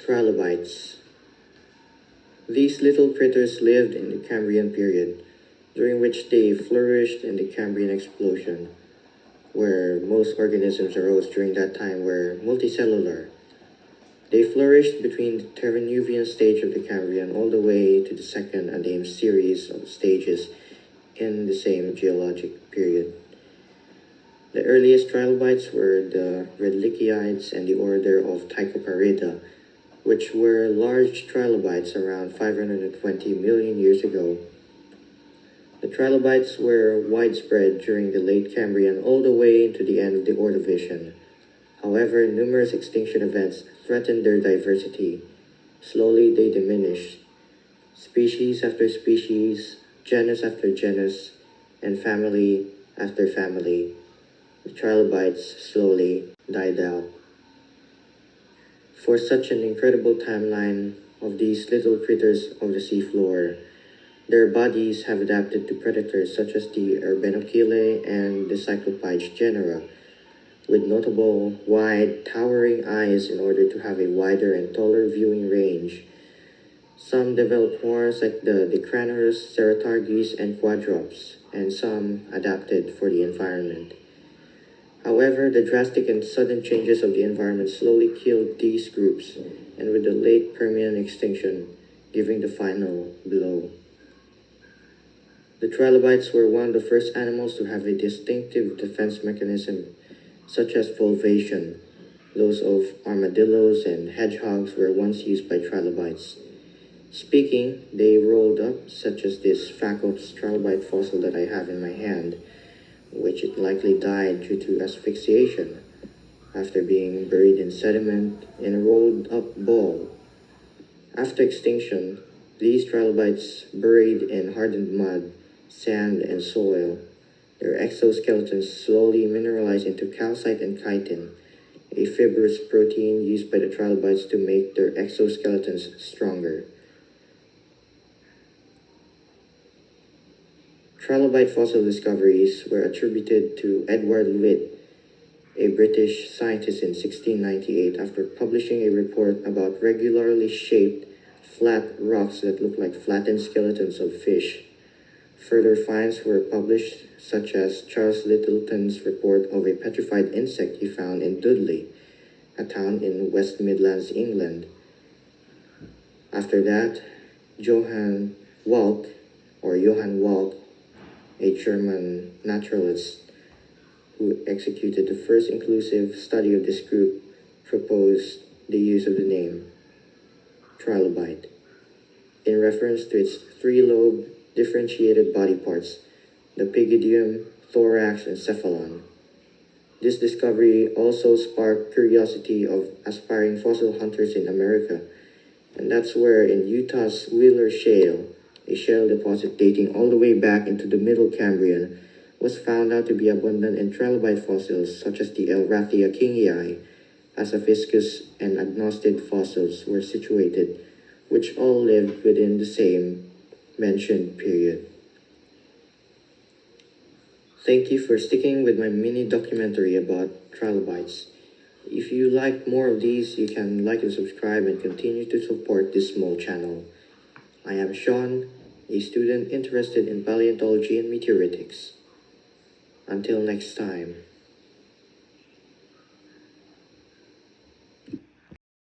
Trilobites. These little critters lived in the Cambrian period, during which they flourished in the Cambrian explosion, where most organisms arose during that time were multicellular. They flourished between the Terranubian stage of the Cambrian all the way to the second unnamed series of stages in the same geologic period. The earliest trilobites were the Redlichiides and the order of Tychoparida, which were large trilobites around 520 million years ago. The trilobites were widespread during the late Cambrian all the way into the end of the Ordovician. However, numerous extinction events threatened their diversity. Slowly they diminished. Species after species, genus after genus, and family after family, the trilobites slowly died out. For such an incredible timeline of these little critters of the seafloor, their bodies have adapted to predators such as the Urbanochile and the Cyclopides genera, with notable wide, towering eyes in order to have a wider and taller viewing range. Some developed horns like the Dicranurus, Ceratarges, and Quadrops, and some adapted for the environment. However, the drastic and sudden changes of the environment slowly killed these groups, and with the late Permian extinction giving the final blow. The trilobites were one of the first animals to have a distinctive defense mechanism, such as volvation. Those of armadillos and hedgehogs were once used by trilobites. Speaking, they rolled up, such as this Phacops trilobite fossil that I have in my hand, which it likely died due to asphyxiation after being buried in sediment in a rolled up ball. After extinction, these trilobites buried in hardened mud, sand, and soil. Their exoskeletons slowly mineralized into calcite and chitin, a fibrous protein used by the trilobites to make their exoskeletons stronger. Trilobite fossil discoveries were attributed to Edward Litt, a British scientist in 1698 after publishing a report about regularly shaped, flat rocks that looked like flattened skeletons of fish. Further finds were published, such as Charles Littleton's report of a petrified insect he found in Dudley, a town in West Midlands, England. After that, Johann Walch, a German naturalist who executed the first inclusive study of this group, proposed the use of the name trilobite in reference to its three-lobed differentiated body parts, the pygidium, thorax, and cephalon. This discovery also sparked curiosity of aspiring fossil hunters in America, and that's where in Utah's Wheeler Shale, a shale deposit dating all the way back into the Middle Cambrian, was found out to be abundant in trilobite fossils such as the Elrathia kingii, Asophiscus, and agnostid fossils were situated, which all lived within the same mentioned period. Thank you for sticking with my mini documentary about trilobites. If you like more of these, you can like and subscribe and continue to support this small channel. I am Sean, a student interested in paleontology and meteoritics. Until next time.